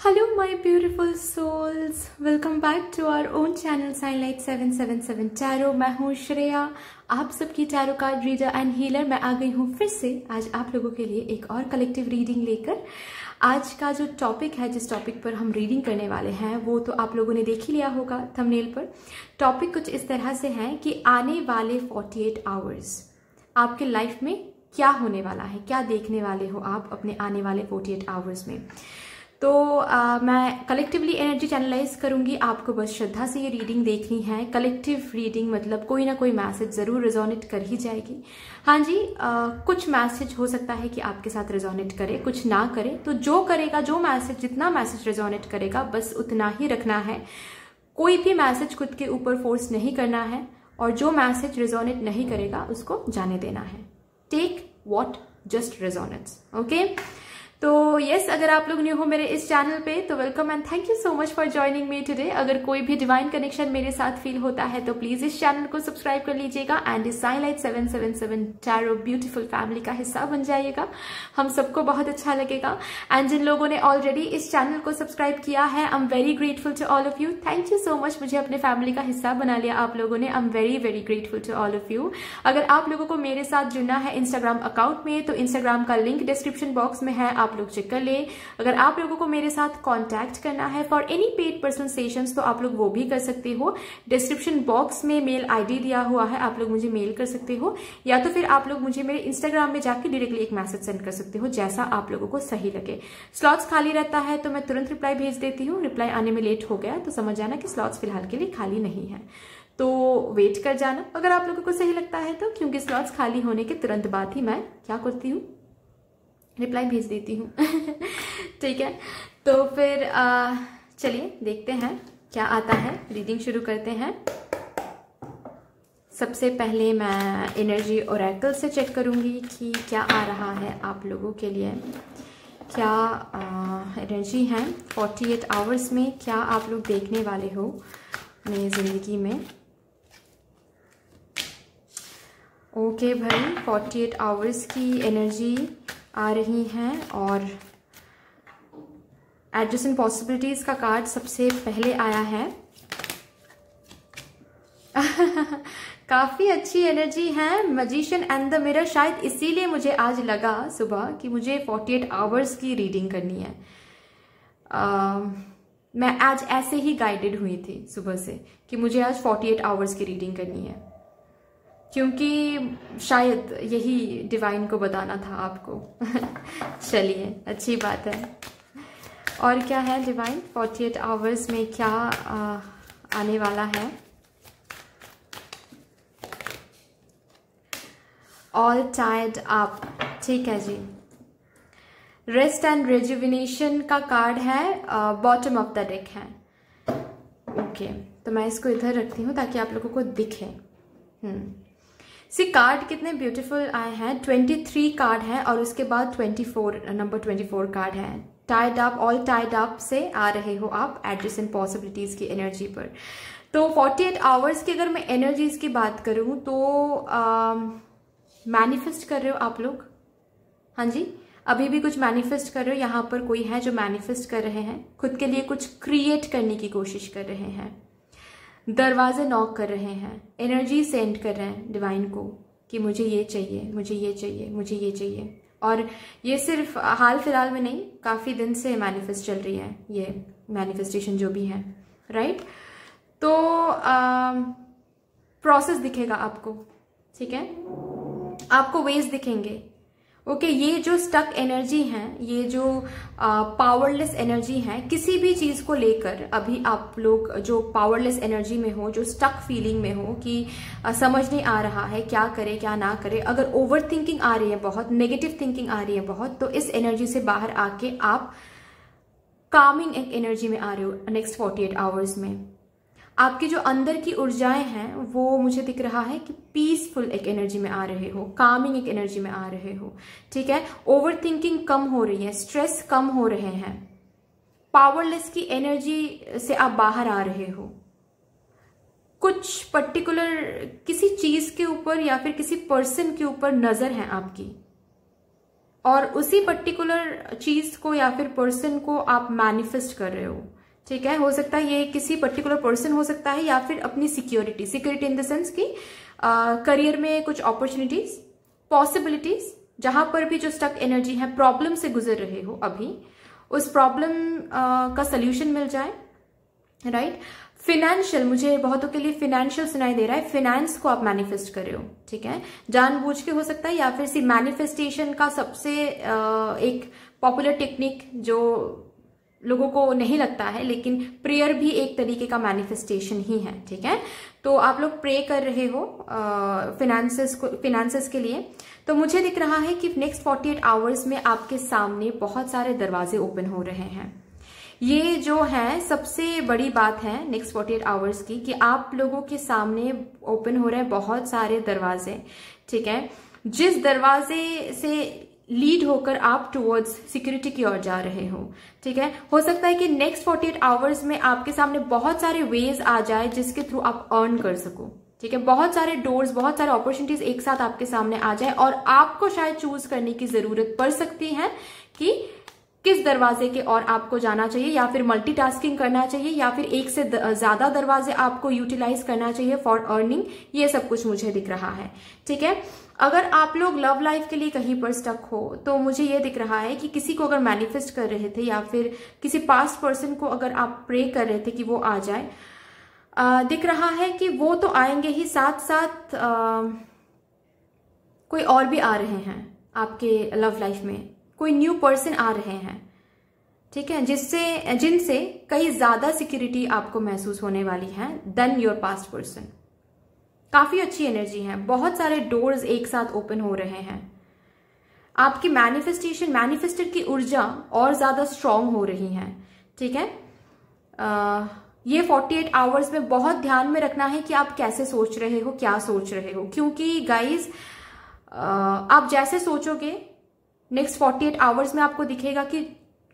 Hello my beautiful souls, welcome back to our own channel Signlight 777 Tarot। मैं हूँ श्रेया, आप सबकी tarot card reader and healer. मैं आ गई हूँ फिर से आज आप लोगों के लिए एक और कलेक्टिव रीडिंग लेकर। आज का जो टॉपिक है, जिस टॉपिक पर हम रीडिंग करने वाले हैं, वो तो आप लोगों ने देख ही लिया होगा थंबनेल पर। टॉपिक कुछ इस तरह से है कि आने वाले 48 आवर्स आपके लाइफ में क्या होने वाला है, क्या देखने वाले हो आप अपने आने वाले 48 आवर्स में। तो मैं कलेक्टिवली एनर्जी चैनलाइज करूंगी, आपको बस श्रद्धा से ये रीडिंग देखनी है। कलेक्टिव रीडिंग मतलब कोई ना कोई मैसेज जरूर रिजोनेट कर ही जाएगी। हाँ जी, कुछ मैसेज हो सकता है कि आपके साथ रिजोनेट करे, कुछ ना करे। तो जो करेगा, जो मैसेज, जितना मैसेज रिजोनेट करेगा बस उतना ही रखना है। कोई भी मैसेज खुद के ऊपर फोर्स नहीं करना है, और जो मैसेज रिजोनेट नहीं करेगा उसको जाने देना है। Take what just resonates, okay. तो यस, अगर आप लोग न्यू हो मेरे इस चैनल पे तो welcome and thank you so much for joining me today. अगर कोई भी डिवाइन कनेक्शन मेरे साथ फील होता है तो प्लीज इस चैनल को सब्सक्राइब कर लीजिएगा एंड इस साइनलाइट 777 टैरो ब्यूटीफुल फैमिली का हिस्सा बन जाइएगा। हम सबको बहुत अच्छा लगेगा। एंड जिन लोगों ने ऑलरेडी इस चैनल को सब्सक्राइब किया है, I am very grateful to all of you. Thank you so much, मुझे अपने फैमिली का हिस्सा बना लिया आप लोगों ने। I am very very grateful to all of you. अगर आप लोगों को मेरे साथ जुड़ना है इंस्टाग्राम अकाउंट में, तो इंस्टाग्राम का लिंक डिस्क्रिप्शन बॉक्स में है, आप लोग चेक कर ले। अगर आप लोगों को मेरे साथ कांटेक्ट करना है for any paid personal sessions तो आप लोग वो भी कर सकते हो। डिस्क्रिप्शन बॉक्स में मेल आईडी दिया हुआ है, आप लोग मुझे मेल कर सकते हो, या तो फिर आप लोग मुझे मेरे इंस्टाग्राम में जाके डायरेक्टली एक मैसेज सेंड कर सकते हो, जैसा आप लोगों को सही लगे। स्लॉट्स खाली रहता है तो मैं तुरंत रिप्लाई भेज देती हूँ। रिप्लाई आने में लेट हो गया तो समझ जाना कि स्लॉट्स फिलहाल के लिए खाली नहीं है, तो वेट कर जाना अगर आप लोगों को सही लगता है तो, क्योंकि स्लॉट्स खाली होने के तुरंत बाद ही मैं क्या करती हूँ, रिप्लाई भेज देती हूँ। ठीक है, तो फिर चलिए देखते हैं क्या आता है। रीडिंग शुरू करते हैं। सबसे पहले मैं एनर्जी ओरेकल से चेक करूँगी कि क्या आ रहा है आप लोगों के लिए, क्या एनर्जी है 48 आवर्स में, क्या आप लोग देखने वाले हो अपनी ज़िंदगी में। ओके भाई, 48 आवर्स की एनर्जी आ रही हैं और एडजस्टेंट पॉसिबिलिटीज का कार्ड सबसे पहले आया है। काफी अच्छी एनर्जी है, मैजिशियन एंड द मिरर। शायद इसीलिए मुझे आज लगा सुबह कि मुझे 48 आवर्स की रीडिंग करनी है। मैं आज ऐसे ही गाइडेड हुई थी सुबह से कि मुझे आज 48 आवर्स की रीडिंग करनी है, क्योंकि शायद यही डिवाइन को बताना था आपको। चलिए, अच्छी बात है। और क्या है डिवाइन 48 आवर्स में क्या आने वाला है। ऑल टायर्ड अप, ठीक है जी। रेस्ट एंड रेजुविनेशन का कार्ड है, बॉटम ऑफ द डेक है। ओके, तो मैं इसको इधर रखती हूँ ताकि आप लोगों को दिखे। सी कार्ड कितने ब्यूटीफुल आए हैं। 23 कार्ड है और उसके बाद 24 नंबर 24 कार्ड है। Tied up, all tied up से आ रहे हो आप एडजस्टेंट पॉसिबिलिटीज की एनर्जी पर। तो 48 आवर्स की अगर मैं एनर्जीज की बात करूं तो मैनिफेस्ट कर रहे हो आप लोग। हाँ जी, अभी भी कुछ मैनिफेस्ट कर रहे हो। यहाँ पर कोई है जो मैनिफेस्ट कर रहे हैं, खुद के लिए कुछ क्रिएट करने की कोशिश कर रहे हैं, दरवाजे नॉक कर रहे हैं, एनर्जी सेंड कर रहे हैं डिवाइन को कि मुझे ये चाहिए, मुझे ये चाहिए, मुझे ये चाहिए। और ये सिर्फ हाल फिलहाल में नहीं, काफ़ी दिन से मैनिफेस्ट चल रही है ये मैनिफेस्टेशन जो भी है, राइट। तो प्रोसेस दिखेगा आपको, ठीक है, आपको वेज दिखेंगे। ओके, ये जो स्टक एनर्जी है, ये जो पावरलेस एनर्जी है किसी भी चीज को लेकर, अभी आप लोग जो पावरलेस एनर्जी में हो, जो स्टक फीलिंग में हो कि समझ नहीं आ रहा है क्या करे क्या ना करे, अगर ओवर थिंकिंग आ रही है बहुत, नेगेटिव थिंकिंग आ रही है बहुत, तो इस एनर्जी से बाहर आके आप कामिंग एक एनर्जी में आ रहे हो। नेक्स्ट 48 आवर्स में आपकी जो अंदर की ऊर्जाएं हैं वो मुझे दिख रहा है कि पीसफुल एक एनर्जी में आ रहे हो, कामिंग एक एनर्जी में आ रहे हो, ठीक है। ओवर थिंकिंग कम हो रही है, स्ट्रेस कम हो रहे हैं, पावरलेस की एनर्जी से आप बाहर आ रहे हो। कुछ पर्टिकुलर किसी चीज के ऊपर या फिर किसी पर्सन के ऊपर नजर है आपकी, और उसी पर्टिकुलर चीज को या फिर पर्सन को आप मैनिफेस्ट कर रहे हो, ठीक है। हो सकता है ये किसी पर्टिकुलर पर्सन हो सकता है या फिर अपनी सिक्योरिटी इन द सेंस की करियर में कुछ अपॉर्चुनिटीज, पॉसिबिलिटीज, जहां पर भी जो स्टक एनर्जी है, प्रॉब्लम से गुजर रहे हो अभी, उस प्रॉब्लम का सोल्यूशन मिल जाए, राइट। फिनेंशियल, मुझे बहुतों के लिए फिनेंशियल सुनाई दे रहा है, फिनेंस को आप मैनिफेस्ट कर रहे हो, ठीक है, जानबूझ के हो सकता है, या फिर सी मैनिफेस्टेशन का सबसे एक पॉपुलर टेक्निक जो लोगों को नहीं लगता है, लेकिन प्रेयर भी एक तरीके का मैनिफेस्टेशन ही है, ठीक है। तो आप लोग प्रे कर रहे हो फिनेंसेस के लिए, तो मुझे दिख रहा है कि नेक्स्ट 48 आवर्स में आपके सामने बहुत सारे दरवाजे ओपन हो रहे हैं। ये जो है सबसे बड़ी बात है नेक्स्ट 48 आवर्स की, कि आप लोगों के सामने ओपन हो रहे हैं बहुत सारे दरवाजे, ठीक है। जिस दरवाजे से लीड होकर आप टुवर्ड्स सिक्योरिटी की ओर जा रहे हो, ठीक है। हो सकता है कि नेक्स्ट 48 आवर्स में आपके सामने बहुत सारे वेज आ जाए जिसके थ्रू आप अर्न कर सको, ठीक है। बहुत सारे डोर्स, बहुत सारे अपॉर्चुनिटीज एक साथ आपके सामने आ जाए और आपको शायद चूज करने की जरूरत पड़ सकती है कि किस दरवाजे के और आपको जाना चाहिए, या फिर मल्टीटास्किंग करना चाहिए, या फिर एक से ज्यादा दरवाजे आपको यूटिलाइज करना चाहिए फॉर अर्निंग। ये सब कुछ मुझे दिख रहा है, ठीक है। अगर आप लोग लव लाइफ के लिए कहीं पर स्टक हो, तो मुझे ये दिख रहा है कि किसी को अगर मैनिफेस्ट कर रहे थे या फिर किसी पास्ट पर्सन को अगर आप प्रे कर रहे थे कि वो आ जाए, दिख रहा है कि वो तो आएंगे ही, साथ साथ कोई और भी आ रहे हैं आपके लव लाइफ में, कोई न्यू पर्सन आ रहे हैं, ठीक है, जिनसे कई ज्यादा सिक्योरिटी आपको महसूस होने वाली है देन योर पास्ट पर्सन। काफी अच्छी एनर्जी है, बहुत सारे डोर्स एक साथ ओपन हो रहे हैं, आपकी मैनिफेस्टर की ऊर्जा और ज्यादा स्ट्रांग हो रही है, ठीक है। ये 48 आवर्स में बहुत ध्यान में रखना है कि आप कैसे सोच रहे हो, क्या सोच रहे हो, क्योंकि गाइज आप जैसे सोचोगे नेक्स्ट 48 आवर्स में आपको दिखेगा कि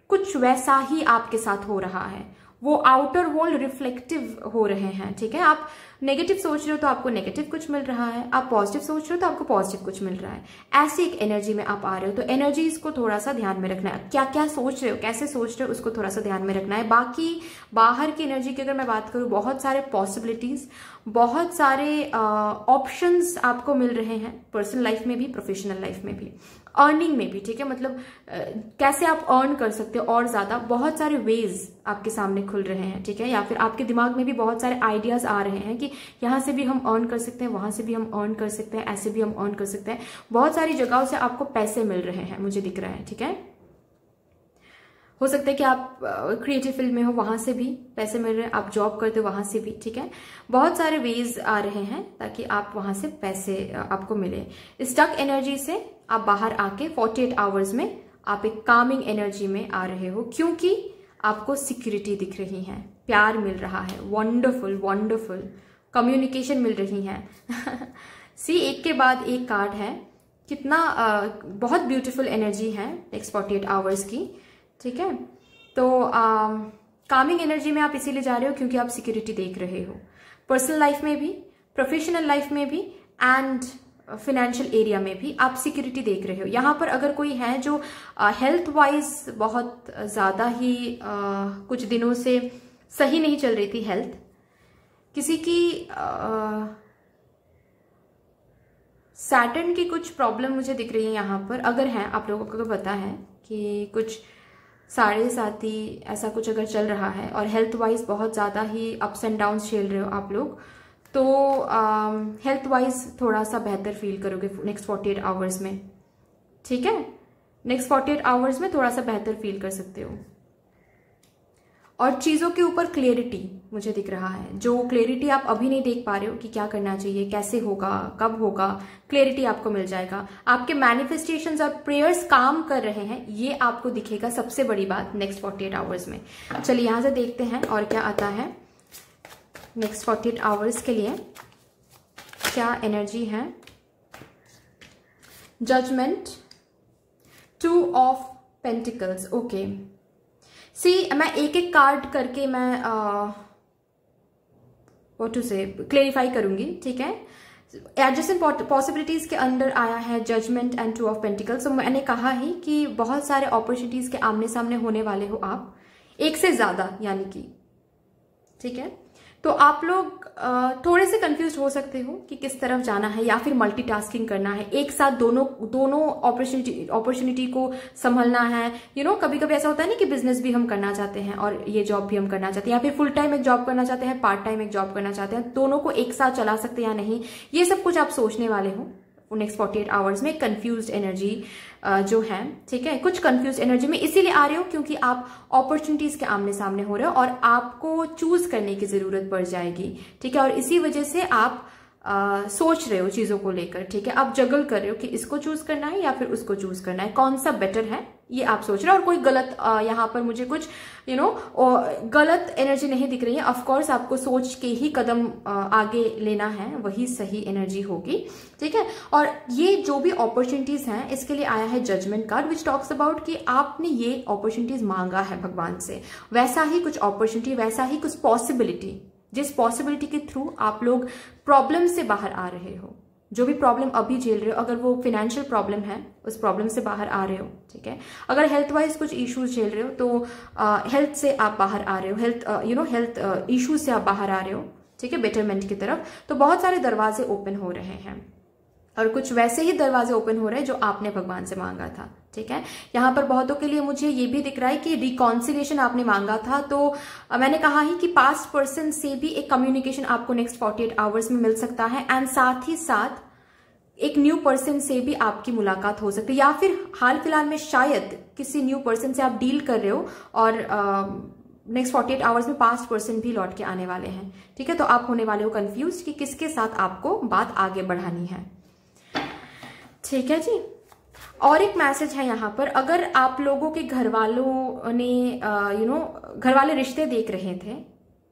कुछ वैसा ही आपके साथ हो रहा है, वो आउटर वर्ल्ड रिफ्लेक्टिव हो रहे हैं, ठीक है। आप नेगेटिव सोच रहे हो तो आपको नेगेटिव कुछ मिल रहा है, आप पॉजिटिव सोच रहे हो तो आपको पॉजिटिव कुछ मिल रहा है, ऐसी एक एनर्जी में आप आ रहे हो। तो एनर्जीज को थोड़ा सा ध्यान में रखना है, क्या क्या सोच रहे हो, कैसे सोच रहे हो, उसको थोड़ा सा ध्यान में रखना है। बाकी बाहर की एनर्जी की अगर मैं बात करूं, बहुत सारे पॉसिबिलिटीज, बहुत सारे ऑप्शंस आपको मिल रहे हैं, पर्सनल लाइफ में भी, प्रोफेशनल लाइफ में भी, अर्निंग में भी, ठीक है। मतलब कैसे आप अर्न कर सकते हो और ज्यादा, बहुत सारे वेज आपके सामने खुल रहे हैं, ठीक है। या फिर आपके दिमाग में भी बहुत सारे आइडियाज आ रहे हैं कि यहां से भी हम अर्न कर सकते हैं, वहां से भी हम अर्न कर सकते हैं, ऐसे भी हम अर्न कर सकते हैं। बहुत सारी जगहों से आपको पैसे मिल रहे हैं, मुझे दिख रहा है, ठीक है। हो सकता है कि आप क्रिएटिव फील्ड में हो, वहां से भी पैसे मिल रहे हैं, आप जॉब करते हो वहां से भी, ठीक है। बहुत सारे वेज आ रहे हैं ताकि आप वहां से पैसे आपको मिले। स्टक एनर्जी से आप बाहर आके 48 आवर्स में आप एक कामिंग एनर्जी में आ रहे हो, क्योंकि आपको सिक्योरिटी दिख रही है, प्यार मिल रहा है, वंडरफुल वंडरफुल कम्युनिकेशन मिल रही है। सी एक के बाद एक कार्ड है, कितना बहुत ब्यूटीफुल एनर्जी है नेक्स्ट 48 आवर्स की, ठीक है। तो कामिंग एनर्जी में आप इसीलिए जा रहे हो क्योंकि आप सिक्योरिटी देख रहे हो, पर्सनल लाइफ में भी, प्रोफेशनल लाइफ में भी, एंड फाइनेंशियल एरिया में भी आप सिक्योरिटी देख रहे हो। यहाँ पर अगर कोई है जो हेल्थ वाइज बहुत ज्यादा ही कुछ दिनों से सही नहीं चल रही थी हेल्थ, किसी की सैटर्न की कुछ प्रॉब्लम मुझे दिख रही है यहाँ पर, अगर है आप लोगों को पता है कि कुछ साढ़े साथी ऐसा कुछ अगर चल रहा है और हेल्थ वाइज बहुत ज़्यादा ही अप्स एंड डाउन्स झेल रहे हो आप लोग, तो हेल्थ वाइज थोड़ा सा बेहतर फील करोगे नेक्स्ट 48 आवर्स में, ठीक है। नेक्स्ट 48 आवर्स में थोड़ा सा बेहतर फील कर सकते हो। और चीज़ों के ऊपर क्लियरिटी मुझे दिख रहा है, जो क्लियरिटी आप अभी नहीं देख पा रहे हो कि क्या करना चाहिए, कैसे होगा, कब होगा, क्लियरिटी आपको मिल जाएगा। आपके मैनिफेस्टेशंस और प्रेयर्स काम कर रहे हैं, ये आपको दिखेगा, सबसे बड़ी बात नेक्स्ट 48 आवर्स में। चलिए यहां से देखते हैं और क्या आता है नेक्स्ट 48 आवर्स के लिए, क्या एनर्जी है। Judgement, 2 of pentacles, okay. सी मैं एक एक कार्ड करके मैं व्हाट टू से क्लेरिफाई करूंगी, ठीक है। एडजस्टेंट पॉसिबिलिटीज के अंदर आया है judgement and two of pentacles. तो मैंने कहा ही कि बहुत सारे अपॉर्चुनिटीज के आमने सामने होने वाले हो आप, एक से ज्यादा यानी कि, ठीक है। तो आप लोग थोड़े से कंफ्यूज हो सकते हो कि किस तरफ जाना है, या फिर मल्टीटास्किंग करना है, एक साथ दोनों अपॉर्चुनिटी को संभलना है। कभी कभी ऐसा होता है ना कि बिजनेस भी हम करना चाहते हैं और ये जॉब भी हम करना चाहते हैं, या फिर फुल टाइम एक जॉब करना चाहते हैं, पार्ट टाइम एक जॉब करना चाहते हैं, दोनों को एक साथ चला सकते हैं या नहीं, ये सब कुछ आप सोचने वाले हो नेक्स्ट 48 आवर्स में। कंफ्यूज्ड एनर्जी जो है, ठीक है, कुछ कंफ्यूज एनर्जी में इसीलिए आ रहे हो क्योंकि आप अपॉर्चुनिटीज के आमने सामने हो रहे हो और आपको चूज करने की जरूरत पड़ जाएगी, ठीक है। और इसी वजह से आप सोच रहे हो चीजों को लेकर, ठीक है। आप जगल कर रहे हो कि इसको चूज करना है या फिर उसको चूज करना है, कौन सा बेटर है, ये आप सोच रहे हो। और कोई गलत यहाँ पर मुझे कुछ गलत एनर्जी नहीं दिख रही है। ऑफ कोर्स आपको सोच के ही कदम आगे लेना है, वही सही एनर्जी होगी, ठीक है। और ये जो भी अपॉर्चुनिटीज हैं इसके लिए आया है judgement card, which talks about कि आपने ये अपॉर्चुनिटीज मांगा है भगवान से, वैसा ही कुछ अपॉर्चुनिटी, वैसा ही कुछ पॉसिबिलिटी, जिस पॉसिबिलिटी के थ्रू आप लोग प्रॉब्लम से बाहर आ रहे हो, जो भी प्रॉब्लम अभी झेल रहे हो, अगर वो फाइनेंशियल प्रॉब्लम है उस प्रॉब्लम से बाहर आ रहे हो, ठीक है। अगर हेल्थ वाइज कुछ इश्यूज झेल रहे हो तो हेल्थ से आप बाहर आ रहे हो, हेल्थ इश्यूज से आप बाहर आ रहे हो, ठीक है, बेटरमेंट की तरफ। तो बहुत सारे दरवाजे ओपन हो रहे हैं और कुछ वैसे ही दरवाजे ओपन हो रहे हैं जो आपने भगवान से मांगा था, ठीक है। यहाँ पर बहुतों के लिए मुझे ये भी दिख रहा है कि रिकॉन्सिलेशन आपने मांगा था, तो मैंने कहा ही कि पास्ट पर्सन से भी एक कम्युनिकेशन आपको नेक्स्ट 48 आवर्स में मिल सकता है, एंड साथ ही साथ एक न्यू पर्सन से भी आपकी मुलाकात हो सकती है, या फिर हाल फिलहाल में शायद किसी न्यू पर्सन से आप डील कर रहे हो और नेक्स्ट 48 आवर्स में पास्ट पर्सन भी लौट के आने वाले हैं, ठीक है। तो आप होने वाले हो कंफ्यूज कि किसके साथ आपको बात आगे बढ़ानी है, ठीक है जी। और एक मैसेज है यहाँ पर, अगर आप लोगों के घर वालों ने घर वाले रिश्ते देख रहे थे,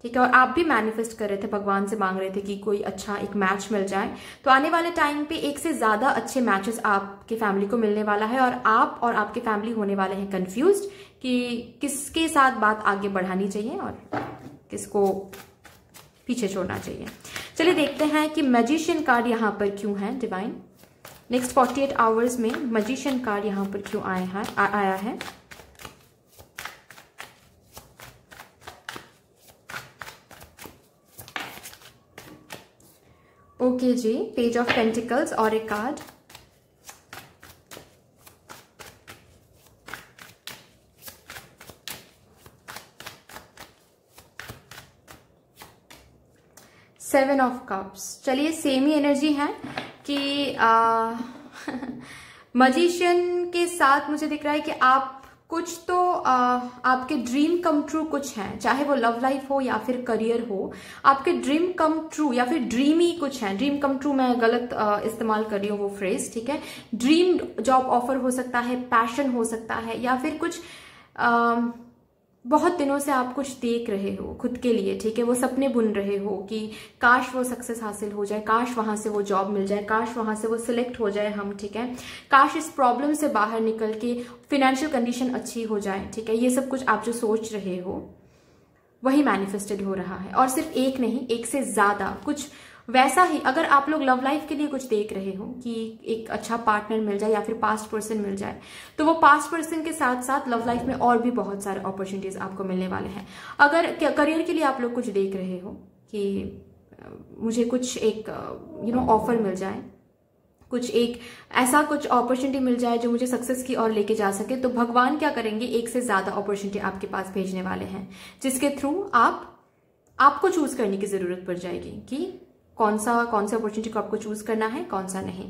ठीक है, और आप भी मैनिफेस्ट कर रहे थे, भगवान से मांग रहे थे कि कोई अच्छा एक मैच मिल जाए, तो आने वाले टाइम पे एक से ज्यादा अच्छे मैचेस आपके फैमिली को मिलने वाला है और आप और आपके फैमिली होने वाले हैं कंफ्यूज्ड कि किसके साथ बात आगे बढ़ानी चाहिए और किसको पीछे छोड़ना चाहिए। चलिए देखते हैं कि मैजिशियन कार्ड यहाँ पर क्यों है डिवाइन। नेक्स्ट 48 आवर्स में मैजिशियन कार्ड यहाँ पर क्यों आया है। ओके जी, पेज ऑफ पेंटिकल्स और एक कार्ड, सेवन ऑफ कप्स। चलिए सेम ही एनर्जी है कि मैजिशियन के साथ मुझे दिख रहा है कि आप कुछ तो आपके ड्रीम कम ट्रू कुछ है, चाहे वो लव लाइफ हो या फिर करियर हो, आपके ड्रीम कम ट्रू या फिर ड्रीम ही कुछ है। ड्रीम कम ट्रू मैं गलत इस्तेमाल कर रही हूँ वो फ्रेज, ठीक है। ड्रीम जॉब ऑफर हो सकता है, पैशन हो सकता है, या फिर कुछ बहुत दिनों से आप कुछ देख रहे हो खुद के लिए, ठीक है। वो सपने बुन रहे हो कि काश वो सक्सेस हासिल हो जाए, काश वहां से वो जॉब मिल जाए, काश वहां से वो सिलेक्ट हो जाए हम, ठीक है। काश इस प्रॉब्लम से बाहर निकल के फाइनेंशियल कंडीशन अच्छी हो जाए, ठीक है। ये सब कुछ आप जो सोच रहे हो वही मैनिफेस्टेड हो रहा है, और सिर्फ एक नहीं, एक से ज्यादा कुछ वैसा ही। अगर आप लोग लव लाइफ के लिए कुछ देख रहे हो कि एक अच्छा पार्टनर मिल जाए या फिर पास्ट पर्सन मिल जाए, तो वो पास्ट पर्सन के साथ साथ लव लाइफ में और भी बहुत सारे अपॉर्चुनिटीज आपको मिलने वाले हैं। अगर करियर के लिए आप लोग कुछ देख रहे हो कि मुझे कुछ एक ऑफर मिल जाए, कुछ एक ऐसा कुछ अपॉर्चुनिटी मिल जाए जो मुझे सक्सेस की ओर लेके जा सके, तो भगवान क्या करेंगे, एक से ज्यादा अपॉर्चुनिटी आपके पास भेजने वाले हैं, जिसके थ्रू आपको चूज करने की जरूरत पड़ जाएगी कि कौन सा अपॉर्चुनिटी को आपको चूज करना है, कौन सा नहीं।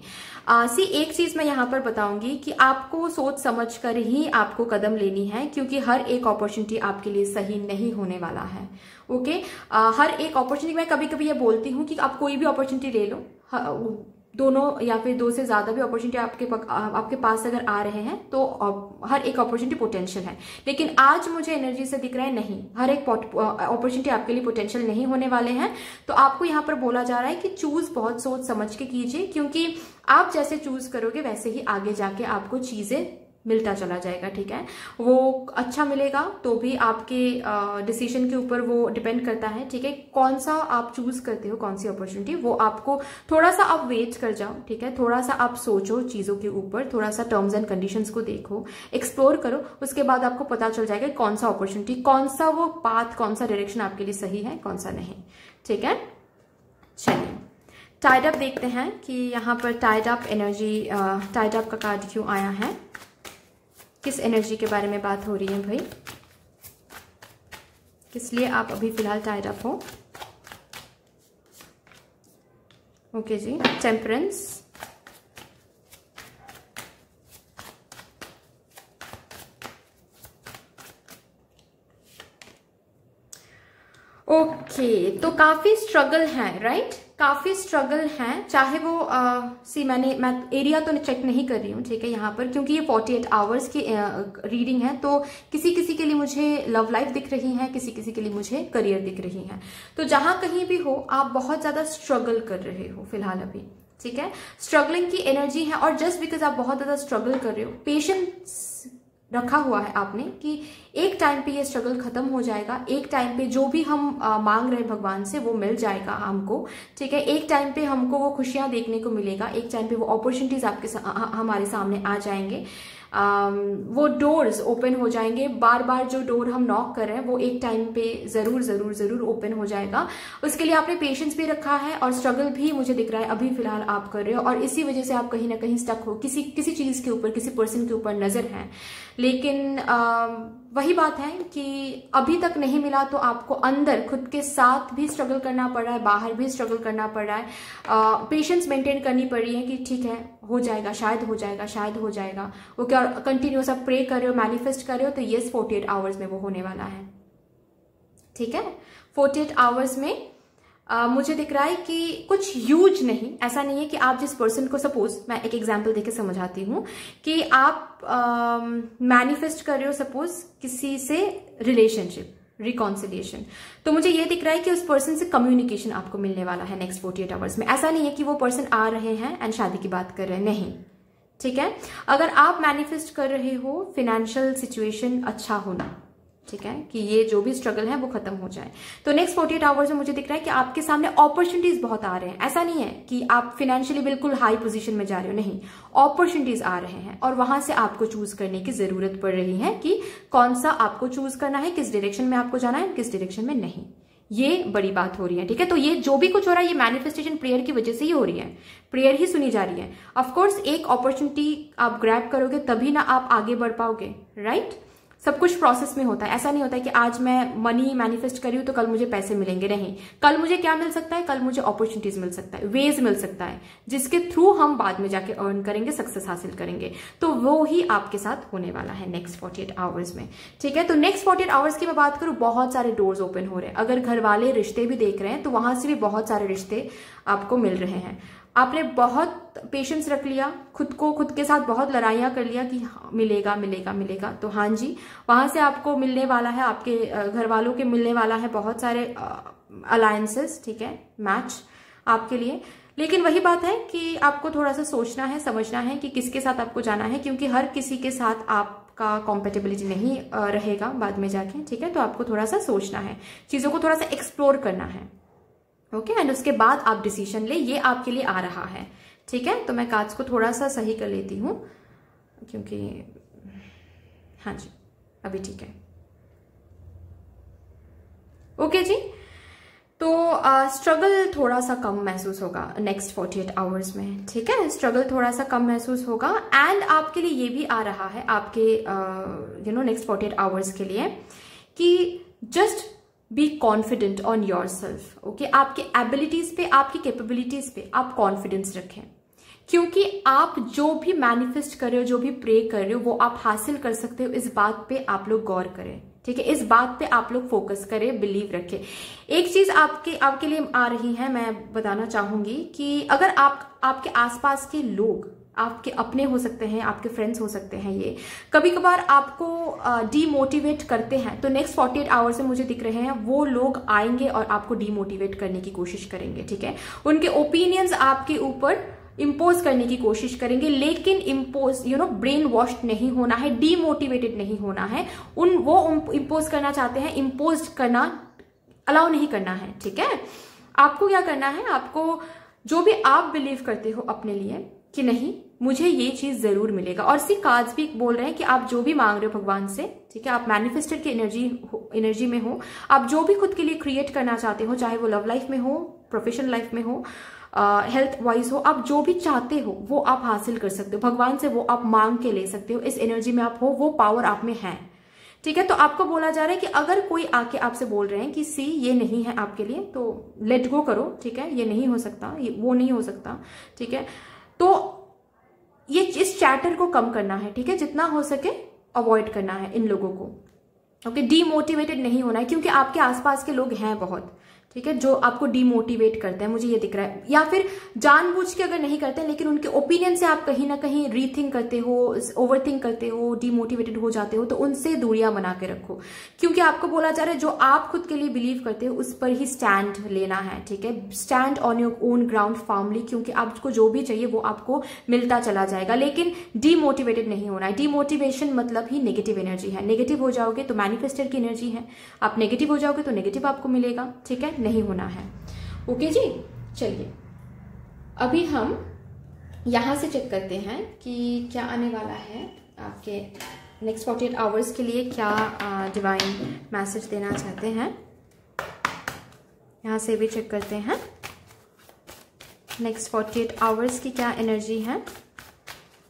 एक चीज मैं यहाँ पर बताऊंगी कि आपको सोच समझ कर ही आपको कदम लेनी है, क्योंकि हर एक अपॉर्चुनिटी आपके लिए सही नहीं होने वाला है, ओके। हर एक अपॉर्चुनिटी, मैं कभी कभी ये बोलती हूँ कि आप कोई भी अपॉर्चुनिटी ले लो, दोनों या फिर दो से ज्यादा भी अपॉर्चुनिटी आपके पास अगर आ रहे हैं तो हर एक अपॉर्चुनिटी पोटेंशियल है। लेकिन आज मुझे एनर्जी से दिख रहा है नहीं, हर एक अपॉर्चुनिटी आपके लिए पोटेंशियल नहीं होने वाले हैं। तो आपको यहाँ पर बोला जा रहा है कि चूज बहुत सोच समझ के कीजिए, क्योंकि आप जैसे चूज करोगे वैसे ही आगे जाके आपको चीजें मिलता चला जाएगा, ठीक है। वो अच्छा मिलेगा तो भी आपके डिसीजन के ऊपर वो डिपेंड करता है, ठीक है। कौन सा आप चूज करते हो, कौन सी अपॉर्चुनिटी, वो आपको थोड़ा सा आप वेट कर जाओ, ठीक है। थोड़ा सा आप सोचो चीजों के ऊपर, थोड़ा सा टर्म्स एंड कंडीशंस को देखो, एक्सप्लोर करो, उसके बाद आपको पता चल जाएगा कौन सा अपॉर्चुनिटी, कौन सा वो पाथ, कौन सा डायरेक्शन आपके लिए सही है, कौन सा नहीं, ठीक है। चलिए टाइड अप देखते हैं कि यहाँ पर tied up energy, tied up का कार्ड क्यों आया है, किस एनर्जी के बारे में बात हो रही है भाई, किस लिए आप अभी फिलहाल टाइड अप हो। ओके जी, टेम्परेंस, ओके तो काफी स्ट्रगल है, राइट, काफी स्ट्रगल है, चाहे वो मैं एरिया तो चेक नहीं कर रही हूँ, ठीक है, यहाँ पर, क्योंकि ये 48 आवर्स की रीडिंग है, तो किसी किसी के लिए मुझे लव लाइफ दिख रही है, किसी किसी के लिए मुझे करियर दिख रही है। तो जहां कहीं भी हो आप बहुत ज्यादा स्ट्रगल कर रहे हो फिलहाल अभी, ठीक है, स्ट्रगलिंग की एनर्जी है। और जस्ट बिकॉज आप बहुत ज्यादा स्ट्रगल कर रहे हो, पेशेंस रखा हुआ है आपने कि एक टाइम पे ये स्ट्रगल खत्म हो जाएगा, एक टाइम पे जो भी हम मांग रहे हैं भगवान से वो मिल जाएगा हमको, ठीक है। एक टाइम पे हमको वो खुशियां देखने को मिलेगा, एक टाइम पे वो अपॉर्चुनिटीज हमारे सामने आ जाएंगे, वो डोर्स ओपन हो जाएंगे। बार बार जो डोर हम नॉक कर रहे हैं वो एक टाइम पे जरूर जरूर जरूर ओपन हो जाएगा। उसके लिए आपने पेशेंस भी रखा है और स्ट्रगल भी मुझे दिख रहा है अभी फिलहाल आप कर रहे हो, और इसी वजह से आप कहीं ना कहीं स्टक हो, किसी चीज के ऊपर, किसी पर्सन के ऊपर नजर है। लेकिन वही बात है कि अभी तक नहीं मिला तो आपको अंदर खुद के साथ भी स्ट्रगल करना पड़ रहा है, बाहर भी स्ट्रगल करना पड़ रहा है, पेशेंस मेंटेन करनी पड़ रही है कि ठीक है हो जाएगा, शायद हो जाएगा, शायद हो जाएगा। ओके, और कंटिन्यूस आप प्रे कर रहे हो, मैनिफेस्ट कर रहे हो, तो यस 48 आवर्स में वो होने वाला है, ठीक है। 48 आवर्स में मुझे दिख रहा है कि कुछ ह्यूज नहीं, ऐसा नहीं है कि आप जिस पर्सन को, सपोज मैं एक एग्जांपल देके समझाती हूँ कि आप मैनिफेस्ट कर रहे हो सपोज किसी से रिलेशनशिप, रिकॉन्सिलिएशन, तो मुझे ये दिख रहा है कि उस पर्सन से कम्युनिकेशन आपको मिलने वाला है नेक्स्ट 48 आवर्स में। ऐसा नहीं है कि वो पर्सन आ रहे हैं एंड शादी की बात कर रहे हैं, नहीं, ठीक है। अगर आप मैनिफेस्ट कर रहे हो फाइनेंशियल सिचुएशन अच्छा होना, ठीक है, कि ये जो भी स्ट्रगल है वो खत्म हो जाए, तो नेक्स्ट 48 आवर्स में मुझे दिख रहा है कि आपके सामने अपॉर्चुनिटीज बहुत आ रहे हैं। ऐसा नहीं है कि आप फाइनेंशियली बिल्कुल हाई पोजीशन में जा रहे हो, नहीं, अपॉर्चुनिटीज आ रहे हैं और वहां से आपको चूज करने की जरूरत पड़ रही है कि कौन सा आपको चूज करना है, किस डायरेक्शन में आपको जाना है, किस डायरेक्शन में नहीं। ये बड़ी बात हो रही है, ठीक है। तो ये जो भी कुछ हो रहा है ये मैनिफेस्टेशन प्रेयर की वजह से ही हो रही है, प्रेयर ही सुनी जा रही है। ऑफकोर्स एक अपॉर्चुनिटी आप ग्रैब करोगे तभी ना आप आगे बढ़ पाओगे, राइट। सब कुछ प्रोसेस में होता है, ऐसा नहीं होता है कि आज मैं मनी मैनिफेस्ट करी हूं तो कल मुझे पैसे मिलेंगे, नहीं। कल मुझे क्या मिल सकता है, कल मुझे अपॉर्चुनिटीज मिल सकता है, वेज मिल सकता है, जिसके थ्रू हम बाद में जाके अर्न करेंगे, सक्सेस हासिल करेंगे। तो वो ही आपके साथ होने वाला है नेक्स्ट 48 आवर्स में, ठीक है। तो नेक्स्ट 48 आवर्स की मैं बात करूं, बहुत सारे डोर्स ओपन हो रहे हैं। अगर घर वाले रिश्ते भी देख रहे हैं तो वहां से भी बहुत सारे रिश्ते आपको मिल रहे हैं। आपने बहुत पेशेंस रख लिया, खुद के साथ बहुत लड़ाइयां कर लिया कि मिलेगा मिलेगा मिलेगा, तो हाँ जी, वहां से आपको मिलने वाला है, आपके घर वालों के मिलने वाला है बहुत सारे अलायंसेस, ठीक है, मैच आपके लिए। लेकिन वही बात है कि आपको थोड़ा सा सोचना है, समझना है कि किसके साथ आपको जाना है, क्योंकि हर किसी के साथ आपका कॉम्पेटेबिलिटी नहीं रहेगा बाद में जाके, ठीक है। तो आपको थोड़ा सा सोचना है, चीजों को थोड़ा सा एक्सप्लोर करना है, ओके, एंड उसके बाद आप डिसीजन ले, ये आपके लिए आ रहा है, ठीक है। तो मैं कार्ड्स को थोड़ा सा सही कर लेती हूँ क्योंकि हाँ जी अभी ठीक है, ओके जी। तो स्ट्रगल थोड़ा सा कम महसूस होगा नेक्स्ट 48 आवर्स में, ठीक है, स्ट्रगल थोड़ा सा कम महसूस होगा। एंड आपके लिए ये भी आ रहा है आपके नेक्स्ट 48 आवर्स के लिए कि just be confident on your self, okay. आपके एबिलिटीज पे, आपकी कैपेबिलिटीज पे आप कॉन्फिडेंस रखें, क्योंकि आप जो भी मैनिफेस्ट कर रहे हो, जो भी प्रे कर रहे हो, वो आप हासिल कर सकते हो। इस बात पे आप लोग गौर करें, ठीक है, इस बात पे आप लोग फोकस करें, बिलीव रखें। एक चीज आपके लिए आ रही है, मैं बताना चाहूंगी कि अगर आपके आसपास के लोग आपके अपने हो सकते हैं, आपके फ्रेंड्स हो सकते हैं, ये कभी कभार आपको डीमोटिवेट करते हैं, तो नेक्स्ट 48 आवर्स से मुझे दिख रहे हैं वो लोग आएंगे और आपको डीमोटिवेट करने की कोशिश करेंगे, ठीक है। उनके ओपिनियंस आपके ऊपर इम्पोज करने की कोशिश करेंगे, लेकिन इम्पोज ब्रेन वॉश्ड नहीं होना है, डीमोटिवेटेड नहीं होना है। वो इम्पोज करना चाहते हैं, इम्पोज करना अलाउ नहीं करना है, ठीक है। आपको क्या करना है, आपको जो भी आप बिलीव करते हो अपने लिए कि नहीं मुझे ये चीज जरूर मिलेगा, और सी कार्ड्स भी बोल रहे हैं कि आप जो भी मांग रहे हो भगवान से, ठीक है, आप मैनिफेस्टर की एनर्जी में हो, आप जो भी खुद के लिए क्रिएट करना चाहते हो, चाहे वो लव लाइफ में हो, प्रोफेशनल लाइफ में हो, हेल्थ वाइज हो, आप जो भी चाहते हो वो आप हासिल कर सकते हो भगवान से, वो आप मांग के ले सकते हो। इस एनर्जी में आप हो, वो पावर आप में है, ठीक है। तो आपको बोला जा रहा है कि अगर कोई आके आपसे बोल रहे हैं कि सी ये नहीं है आपके लिए, तो लेट गो करो, ठीक है, ये नहीं हो सकता, ये वो नहीं हो सकता, ठीक है। तो ये इस चैटर को कम करना है, ठीक है, जितना हो सके अवॉइड करना है इन लोगों को, ओके। डीमोटिवेटेड नहीं होना है, क्योंकि आपके आसपास के लोग हैं बहुत, ठीक है, जो आपको डीमोटिवेट करते हैं, मुझे ये दिख रहा है, या फिर जानबूझ के अगर नहीं करते हैं, लेकिन उनके ओपिनियन से आप कहीं ना कहीं रीथिंक करते हो, ओवरथिंक करते हो, डीमोटिवेटेड हो जाते हो, तो उनसे दूरियां बना के रखो, क्योंकि आपको बोला जा रहा है जो आप खुद के लिए बिलीव करते हो उस पर ही स्टैंड लेना है, ठीक है। Stand on your own ground firmly, क्योंकि आपको जो भी चाहिए वो आपको मिलता चला जाएगा, लेकिन डीमोटिवेटेड नहीं होना है। डीमोटिवेशन मतलब ही नेगेटिव एनर्जी है, नेगेटिव हो जाओगे तो मैनिफेस्टर की एनर्जी है, आप नेगेटिव हो जाओगे तो नेगेटिव आपको मिलेगा, ठीक है, नहीं होना है, ओके जी। चलिए अभी हम यहां से चेक करते हैं कि क्या आने वाला है आपके नेक्स्ट 48 आवर्स के लिए, क्या डिवाइन मैसेज देना चाहते हैं। यहां से भी चेक करते हैं नेक्स्ट 48 आवर्स की क्या एनर्जी है।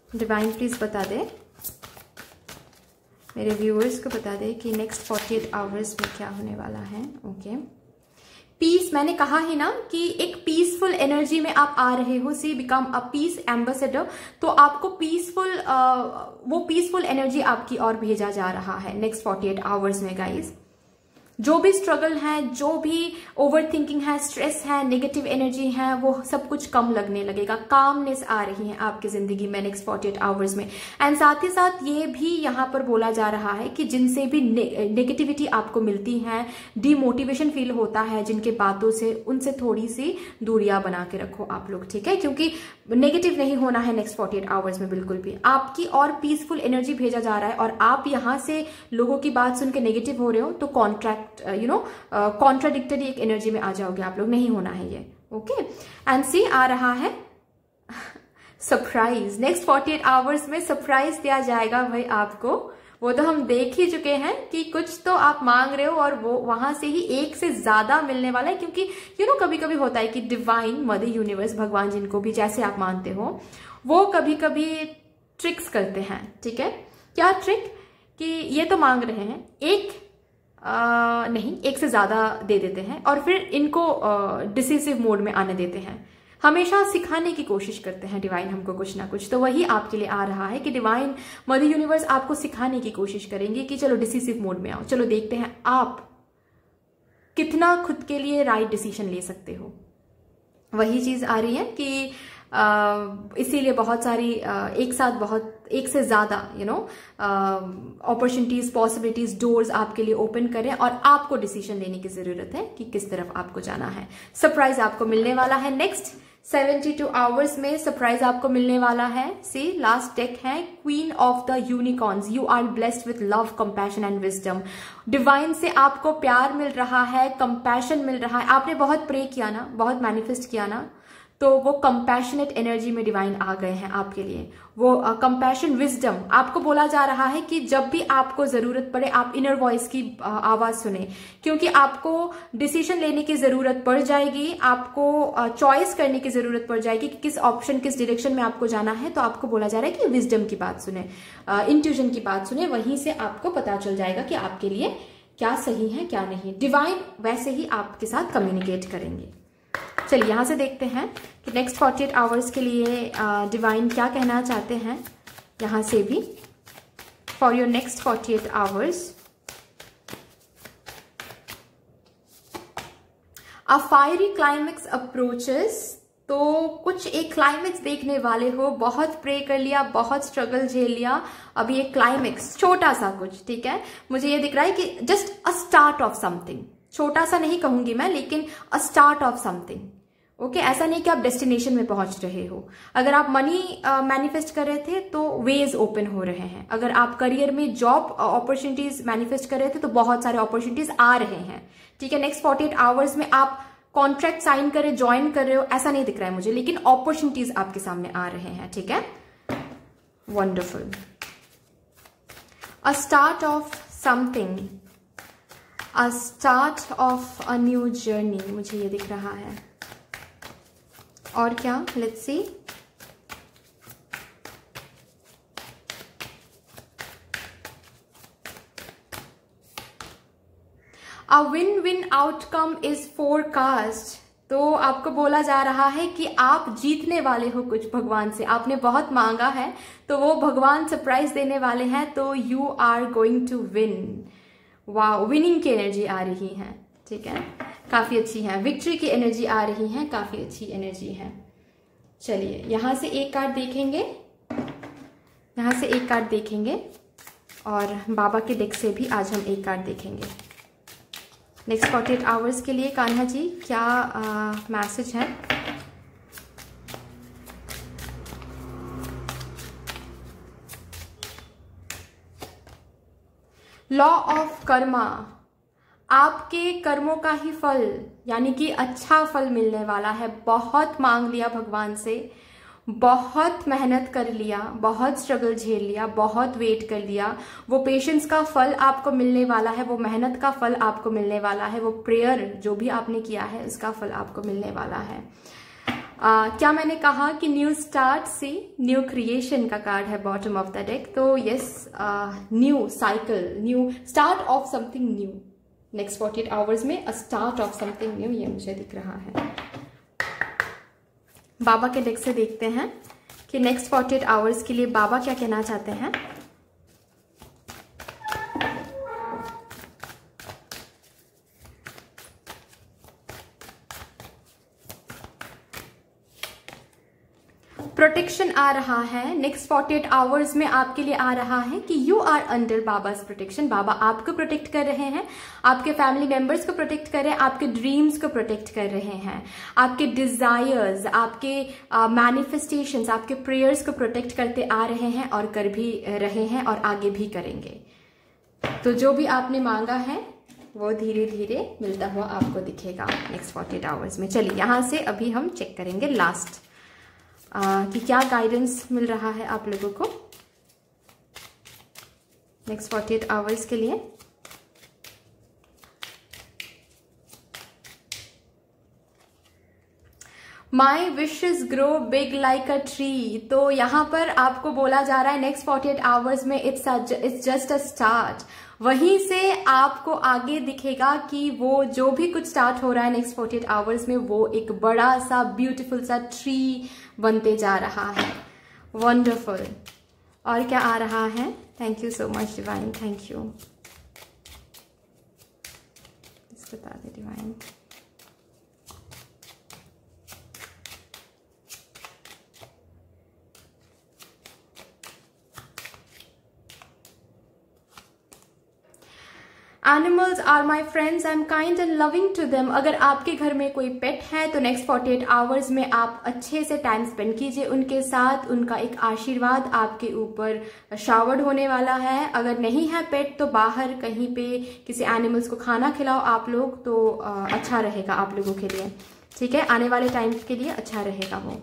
डिवाइन प्लीज बता दे, मेरे व्यूअर्स को बता दे कि नेक्स्ट 48 आवर्स में क्या होने वाला है, ओके। पीस, मैंने कहा ही ना कि एक पीसफुल एनर्जी में आप आ रहे हो, सी बिकम अ पीस एम्बेसडर, तो आपको पीसफुल वो पीसफुल एनर्जी आपकी ओर भेजा जा रहा है नेक्स्ट 48 आवर्स में गाइज। जो भी स्ट्रगल है, जो भी ओवर थिंकिंग है, स्ट्रेस है, नेगेटिव एनर्जी है, वो सब कुछ कम लगने लगेगा, कामनेस आ रही है आपकी जिंदगी में नेक्स्ट 48 आवर्स में। एंड साथ ही साथ ये भी यहाँ पर बोला जा रहा है कि जिनसे भी नेगेटिविटी आपको मिलती है, डिमोटिवेशन फील होता है जिनके बातों से, उनसे थोड़ी सी दूरियां बना के रखो आप लोग, ठीक है, क्योंकि नेगेटिव नहीं होना है नेक्स्ट 48 आवर्स में बिल्कुल भी। आपकी और पीसफुल एनर्जी भेजा जा रहा है, और आप यहाँ से लोगों की बात सुन के नेगेटिव हो रहे हो तो कॉन्ट्राडिक्टरी एक एनर्जी में आ जाओगे आप लोग, नहीं होना है ये, ओके। एंड सी आ रहा है सरप्राइज, नेक्स्ट 48 आवर्स में सरप्राइज दिया जाएगा भाई आपको। वो तो हम देख ही चुके हैं कि कुछ तो आप मांग रहे हो और वो वहां से ही एक से ज्यादा मिलने वाला है, क्योंकि कभी कभी होता है कि डिवाइन मदर यूनिवर्स, भगवान जिनको भी जैसे आप मानते हो, वो कभी कभी ट्रिक्स करते हैं, ठीक है। क्या ट्रिक, कि ये तो मांग रहे हैं, नहीं एक से ज्यादा दे देते हैं, और फिर इनको डिसिसिव मोड में आने देते हैं। हमेशा सिखाने की कोशिश करते हैं डिवाइन हमको कुछ ना कुछ, तो वही आपके लिए आ रहा है कि डिवाइन मदर यूनिवर्स आपको सिखाने की कोशिश करेंगे कि चलो डिसिसिव मोड में आओ, चलो देखते हैं आप कितना खुद के लिए राइट डिसीजन ले सकते हो। वही चीज आ रही है कि इसीलिए बहुत सारी एक से ज्यादा अपॉर्चुनिटीज, पॉसिबिलिटीज, डोर्स आपके लिए ओपन करें, और आपको डिसीजन लेने की जरूरत है कि किस तरफ आपको जाना है। सरप्राइज आपको मिलने वाला है नेक्स्ट 72 आवर्स में, सरप्राइज आपको मिलने वाला है। सी लास्ट डेक है queen of the unicorns, you are blessed with love, compassion and wisdom. Divine से आपको प्यार मिल रहा है, कंपैशन मिल रहा है। आपने बहुत प्रे किया ना, बहुत मैनिफेस्ट किया ना, तो वो कंपैशनेट एनर्जी में डिवाइन आ गए हैं आपके लिए। वो कंपैशन, विजडम, आपको बोला जा रहा है कि जब भी आपको जरूरत पड़े आप इनर वॉइस की आवाज सुने, क्योंकि आपको डिसीजन लेने की जरूरत पड़ जाएगी, आपको चॉइस करने की जरूरत पड़ जाएगी कि किस ऑप्शन, किस डायरेक्शन में आपको जाना है। तो आपको बोला जा रहा है कि विजडम की बात सुने, इंट्यूजन की बात सुने, वहीं से आपको पता चल जाएगा कि आपके लिए क्या सही है क्या नहीं। डिवाइन वैसे ही आपके साथ कम्युनिकेट करेंगे। चलिए यहां से देखते हैं कि नेक्स्ट 48 आवर्स के लिए डिवाइन क्या कहना चाहते हैं। यहां से भी for your next 48 hours, a fiery climax approaches. तो कुछ एक क्लाइमेक्स देखने वाले हो, बहुत प्रे कर लिया, बहुत स्ट्रगल झेल लिया, अभी एक क्लाइमेक्स छोटा सा कुछ, ठीक है। मुझे ये दिख रहा है कि just a start of something, छोटा सा नहीं कहूंगी मैं, लेकिन अ स्टार्ट ऑफ समथिंग, ओके ऐसा नहीं कि आप डेस्टिनेशन में पहुंच रहे हो। अगर आप मनी मैनिफेस्ट कर रहे थे तो वेज ओपन हो रहे हैं। अगर आप करियर में जॉब अपॉर्चुनिटीज मैनिफेस्ट कर रहे थे तो बहुत सारे अपॉर्चुनिटीज आ रहे हैं। ठीक है, नेक्स्ट 48 आवर्स में आप कॉन्ट्रैक्ट साइन कर रहे, ज्वाइन कर रहे हो, ऐसा नहीं दिख रहा है मुझे, लेकिन अपॉर्चुनिटीज आपके सामने आ रहे हैं। ठीक है, wonderful. A start of something, a start of a new journey, मुझे ये दिख रहा है। और क्या, let's see. A win win outcome is forecast, तो आपको बोला जा रहा है कि आप जीतने वाले हो कुछ भगवान से। आपने बहुत मांगा है तो वो भगवान सरप्राइज देने वाले हैं, तो you are going to win. Wow, winning की एनर्जी आ रही है। ठीक है, काफी अच्छी है। विक्ट्री की एनर्जी आ रही है, काफी अच्छी एनर्जी है। चलिए यहां से एक कार्ड देखेंगे, यहां से एक कार्ड देखेंगे, और बाबा के डेक से भी आज हम एक कार्ड देखेंगे। नेक्स्ट 48 आवर्स के लिए कान्हा जी क्या मैसेज है? लॉ ऑफ कर्मा, आपके कर्मों का ही फल, यानी कि अच्छा फल मिलने वाला है। बहुत मांग लिया भगवान से, बहुत मेहनत कर लिया, बहुत स्ट्रगल झेल लिया, बहुत वेट कर लिया, वो पेशेंस का फल आपको मिलने वाला है, वो मेहनत का फल आपको मिलने वाला है, वो प्रेयर जो भी आपने किया है उसका फल आपको मिलने वाला है। क्या मैंने कहा कि न्यू स्टार्ट से न्यू क्रिएशन का कार्ड है बॉटम ऑफ द डेक, तो yes, new cycle, new start of something new. Next 48 hours में a start of something new, ये मुझे दिख रहा है। बाबा के डेक से देखते हैं कि नेक्स्ट 48 आवर्स के लिए बाबा क्या कहना चाहते हैं। प्रोटेक्शन आ रहा है। नेक्स्ट 48 आवर्स में आपके लिए आ रहा है कि यू आर अंडर बाबा's प्रोटेक्शन। बाबा आपको प्रोटेक्ट कर रहे हैं, आपके फैमिली मेंबर्स को प्रोटेक्ट कर रहे हैं, आपके ड्रीम्स को प्रोटेक्ट कर रहे हैं, आपके डिजायर्स, आपके मैनिफेस्टेशंस, आपके प्रेयर्स को प्रोटेक्ट करते आ रहे हैं और कर भी रहे हैं और आगे भी करेंगे। तो जो भी आपने मांगा है वो धीरे धीरे मिलता हुआ आपको दिखेगा नेक्स्ट 48 आवर्स में। चलिए यहां से अभी हम चेक करेंगे लास्ट कि क्या गाइडेंस मिल रहा है आप लोगों को नेक्स्ट 48 आवर्स के लिए। My wishes grow big like a tree, तो यहां पर आपको बोला जा रहा है नेक्स्ट 48 आवर्स में इट्स जस्ट अ स्टार्ट। वहीं से आपको आगे दिखेगा कि वो जो भी कुछ स्टार्ट हो रहा है नेक्स्ट 48 आवर्स में वो एक बड़ा सा ब्यूटीफुल सा ट्री बनते जा रहा है। वंडरफुल। और क्या आ रहा है? Thank you so much divine, thank you. बता दे divine. Animals are my friends, I am kind and loving to them. अगर आपके घर में कोई पेट है तो नेक्स्ट 48 आवर्स में आप अच्छे से टाइम स्पेंड कीजिए उनके साथ। उनका एक आशीर्वाद आपके ऊपर शावर्ड होने वाला है। अगर नहीं है पेट तो बाहर कहीं पे किसी एनिमल्स को खाना खिलाओ आप लोग, तो अच्छा रहेगा आप लोगों के लिए। ठीक है, आने वाले टाइम के लिए अच्छा रहेगा वो।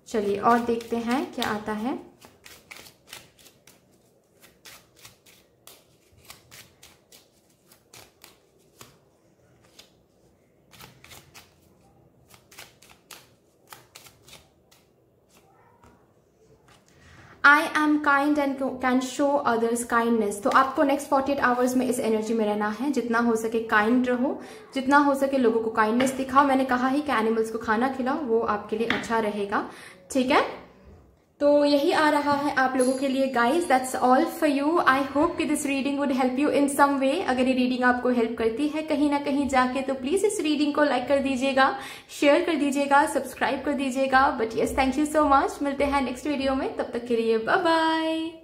चलिए और देखते हैं क्या आता है। I am kind and can show others kindness, तो आपको नेक्स्ट 48 आवर्स में इस एनर्जी में रहना है। जितना हो सके काइंड रहो, जितना हो सके लोगों को काइंडनेस दिखाओ। मैंने कहा ही कि एनिमल्स को खाना खिलाओ, वो आपके लिए अच्छा रहेगा। ठीक है, तो यही आ रहा है आप लोगों के लिए guys. That's all for you. I hope कि this reading would help you in some way. अगर ये रीडिंग आपको हेल्प करती है कहीं ना कहीं जाके तो प्लीज इस रीडिंग को लाइक कर दीजिएगा, शेयर कर दीजिएगा, सब्सक्राइब कर दीजिएगा। But yes, thank you so much. मिलते हैं नेक्स्ट वीडियो में, तब तक के लिए बाय बाय।